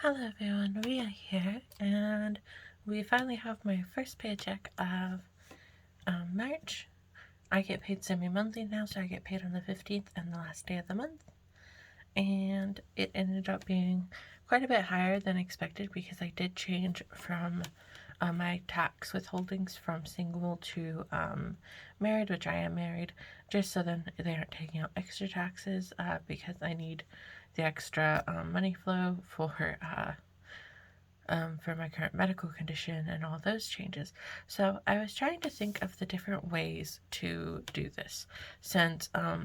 Hello everyone, Maria here, and we finally have my first paycheck of March. I get paid semi-monthly now, so I get paid on the 15th and the last day of the month. And it ended up being quite a bit higher than expected because I did change from my tax withholdings from single to married, which I am married, just so then they aren't taking out extra taxes because I need the extra money flow for my current medical condition and all those changes. So I was trying to think of the different ways to do this since I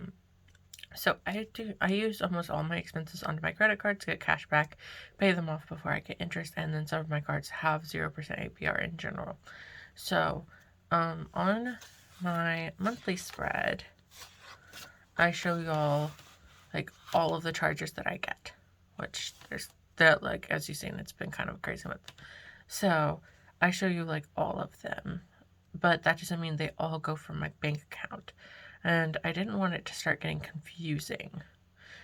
use almost all my expenses onto my credit cards, get cash back, pay them off before I get interest, and then some of my cards have 0% APR in general. So on my monthly spread, I show y'all like all of the charges that I get, which there's that, like, as you've seen, it's been kind of a crazy month. So I show you like all of them, but that doesn't mean they all go from my bank account. And I didn't want it to start getting confusing.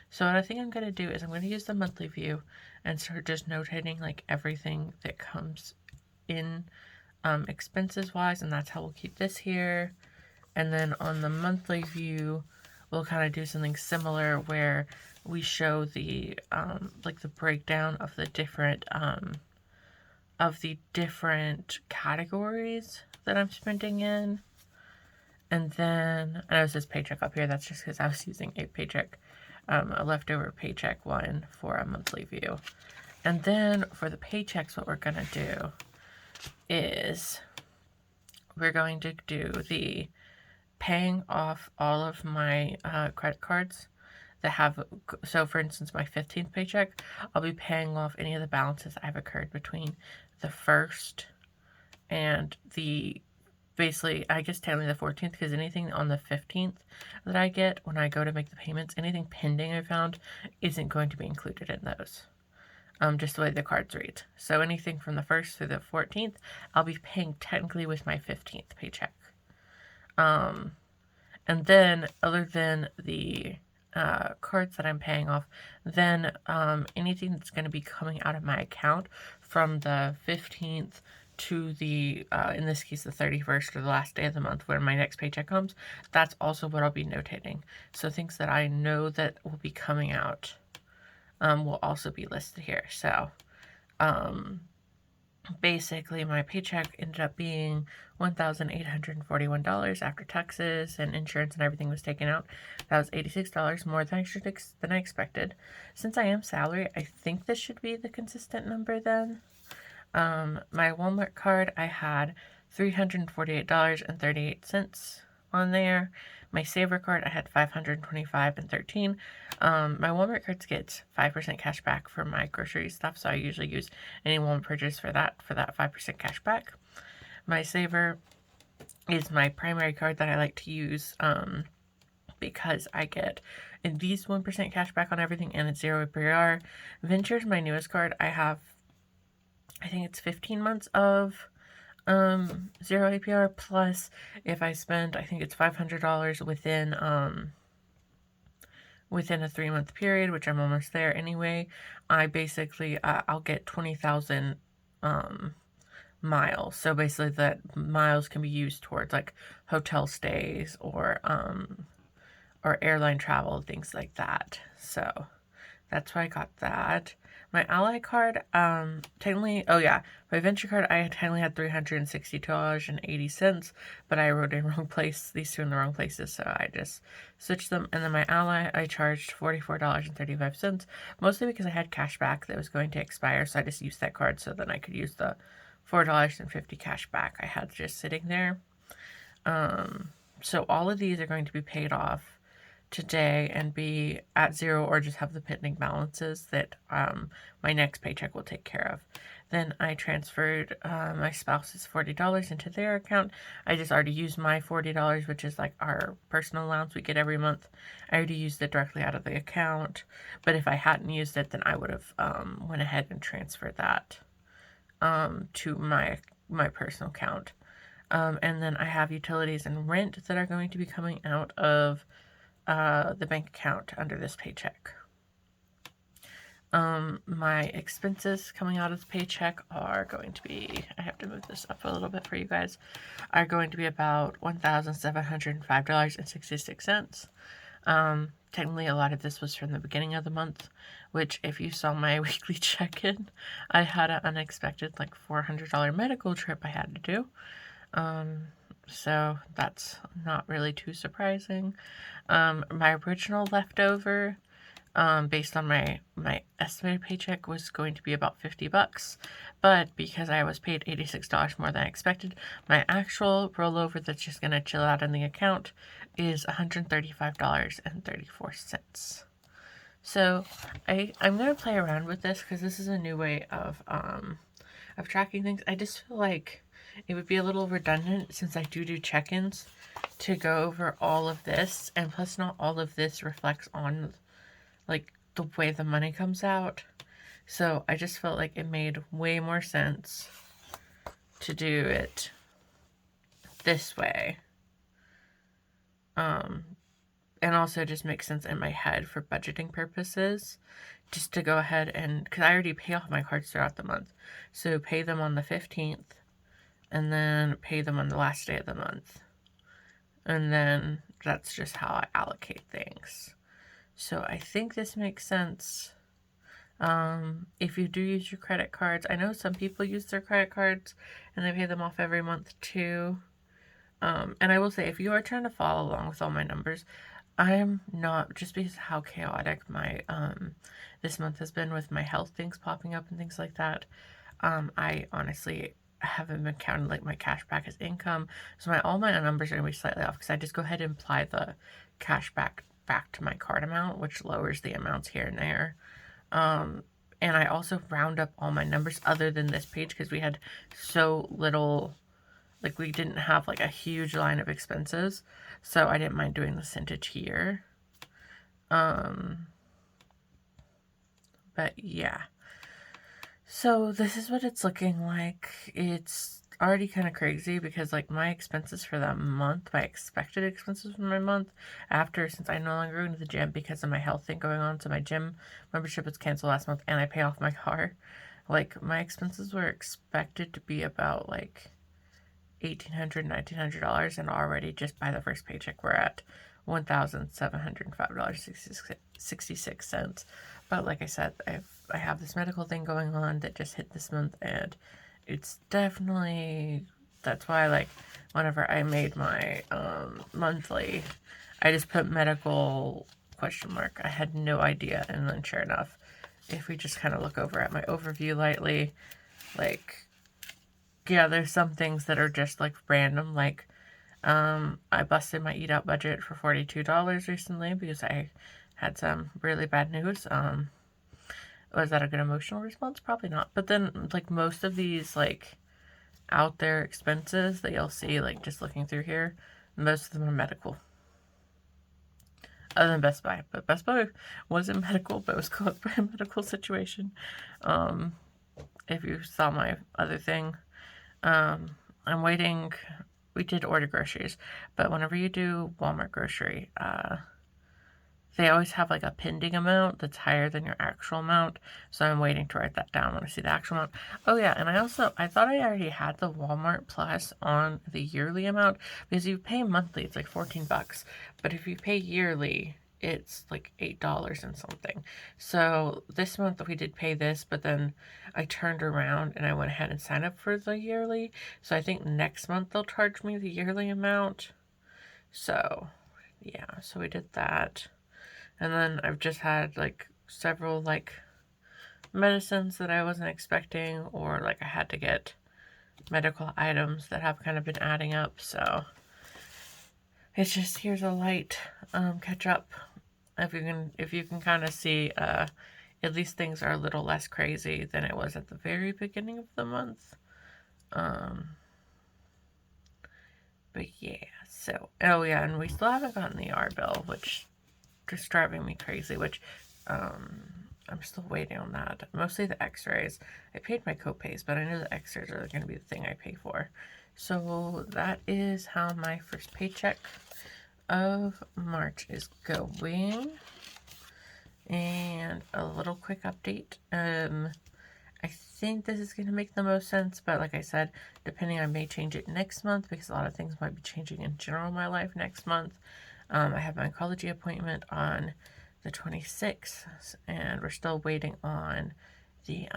So what I think I'm going to do is I'm going to use the monthly view and start just notating like everything that comes in expenses wise, and that's how we'll keep this here. And then on the monthly view, we'll kind of do something similar where we show the like the breakdown of the different categories that I'm spending in. And then I know it says paycheck up here. That's just because I was using a paycheck, a leftover paycheck one for a monthly view. And then for the paychecks, what we're gonna do is we're going to do the paying off all of my credit cards that have, so for instance, my 15th paycheck, I'll be paying off any of the balances I've occurred between the 1st and basically, I guess technically the 14th, because anything on the 15th that I get when I go to make the payments, anything pending I found isn't going to be included in those. Just the way the cards read. So anything from the 1st through the 14th, I'll be paying technically with my 15th paycheck. And then, other than the cards that I'm paying off, then anything that's going to be coming out of my account from the 15th to the, in this case, the 31st or the last day of the month when my next paycheck comes, that's also what I'll be notating. So things that I know that will be coming out will also be listed here. So basically my paycheck ended up being $1,841 after taxes and insurance and everything was taken out. That was $86 more than I expected. Since I am salary, I think this should be the consistent number then. My Walmart card, I had $348.38 on there. My Saver card, I had $525.13. My Walmart cards get 5% cash back for my grocery stuff, so I usually use any Walmart purchase for that 5% cash back. My Saver is my primary card that I like to use because I get at least 1% cash back on everything and it's 0 APR. Venture's my newest card. I think it's 15 months of 0 APR, plus if I spend, I think it's $500 within a 3-month period, which I'm almost there anyway, I basically I'll get 20,000 miles. So basically that miles can be used towards like hotel stays or airline travel, things like that. So that's why I got that. My Ally card, technically, my Venture card, I technically had $362.80, but I wrote in wrong place, these two in the wrong places, so I just switched them. And then my Ally, I charged $44.35, mostly because I had cash back that was going to expire, so I just used that card so then I could use the $4.50 cash back I had just sitting there. So all of these are going to be paid off today and be at 0 or just have the pending balances that my next paycheck will take care of. Then I transferred my spouse's $40 into their account. I just already used my $40, which is like our personal allowance we get every month. I already used it directly out of the account, but if I hadn't used it, then I would have went ahead and transferred that to my personal account. And then I have utilities and rent that are going to be coming out of the bank account under this paycheck. My expenses coming out of the paycheck are going to be, I have to move this up a little bit for you guys, are going to be about $1,705.66. Technically a lot of this was from the beginning of the month, which if you saw my weekly check-in, I had an unexpected like $400 medical trip I had to do. So that's not really too surprising. My original leftover, based on my estimated paycheck, was going to be about $50, but because I was paid $86 more than I expected, my actual rollover that's just gonna chill out in the account is $135.34. So I'm gonna play around with this because this is a new way of tracking things. I just feel like it would be a little redundant since I do check-ins to go over all of this, and plus not all of this reflects on like the way the money comes out. So I just felt like it made way more sense to do it this way. And also just makes sense in my head for budgeting purposes, just to go ahead and, because I already pay off my cards throughout the month, so pay them on the 15th and then pay them on the last day of the month, and then that's just how I allocate things. So I think this makes sense. If you do use your credit cards, I know some people use their credit cards and they pay them off every month too. And I will say, if you are trying to follow along with all my numbers, I'm not, just because of how chaotic my this month has been with my health things popping up and things like that. I honestly haven't been counting like my cash back as income, so all my numbers are gonna be slightly off because I just go ahead and apply the cash back to my card amount, which lowers the amounts here and there. And I also round up all my numbers other than this page because we had so little, like we didn't have like a huge line of expenses, so I didn't mind doing the percentage here. But yeah, so this is what it's looking like. It's already kind of crazy because like my expenses for that month, my expected expenses for my month after, since I no longer go to the gym because of my health thing going on, so my gym membership was canceled last month and I pay off my car, like my expenses were expected to be about like $1,800, $1,900, and already just by the first paycheck we're at $1,705.66. But like I said, I have this medical thing going on that just hit this month, and it's definitely, that's why like whenever I made my monthly, I just put medical ? I had no idea, and then sure enough, if we just kind of look over at my overview lightly, like, yeah, there's some things that are just like random, like I busted my eat out budget for $42 recently because I had some really bad news. Was that a good emotional response? Probably not. But then like most of these like out there expenses that you'll see, like just looking through here, most of them are medical. Other than Best Buy, but Best Buy wasn't medical, but it was caused by a medical situation. If you saw my other thing, I'm waiting. We did order groceries, but whenever you do Walmart grocery, they always have like a pending amount that's higher than your actual amount. So I'm waiting to write that down when I see the actual amount. Oh yeah, and I thought I already had the Walmart Plus on the yearly amount because you pay monthly, it's like $14. But if you pay yearly, it's like $8 and something. So this month we did pay this, but then I turned around and I went ahead and signed up for the yearly. So I think next month they'll charge me the yearly amount. So yeah, so we did that. And then I've just had like several like medicines that I wasn't expecting, or like I had to get medical items that have kind of been adding up. So it's just, here's a light catch up. If you can kind of see, at least things are a little less crazy than it was at the very beginning of the month. But yeah, so, oh yeah, and we still haven't gotten the R bill, which just driving me crazy, which I'm still waiting on that. Mostly the x-rays. I paid my co-pays, but I know the x-rays are going to be the thing I pay for. So that is how my first paycheck of March is going. And a little quick update. I think this is going to make the most sense, but like I said, depending, I may change it next month because a lot of things might be changing in general in my life next month. I have my oncology appointment on the 26th, and we're still waiting on the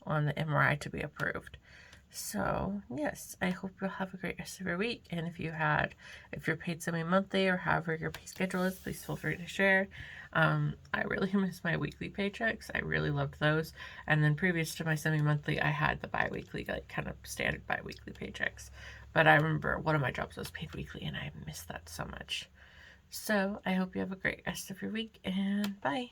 MRI to be approved. So yes, I hope you'll have a great rest of your week. And if you're paid semi-monthly or however your pay schedule is, please feel free to share. I really miss my weekly paychecks. I really loved those. And then previous to my semi-monthly, I had the bi-weekly, like kind of standard bi-weekly paychecks. But I remember one of my jobs was paid weekly, and I missed that so much. So I hope you have a great rest of your week, and bye.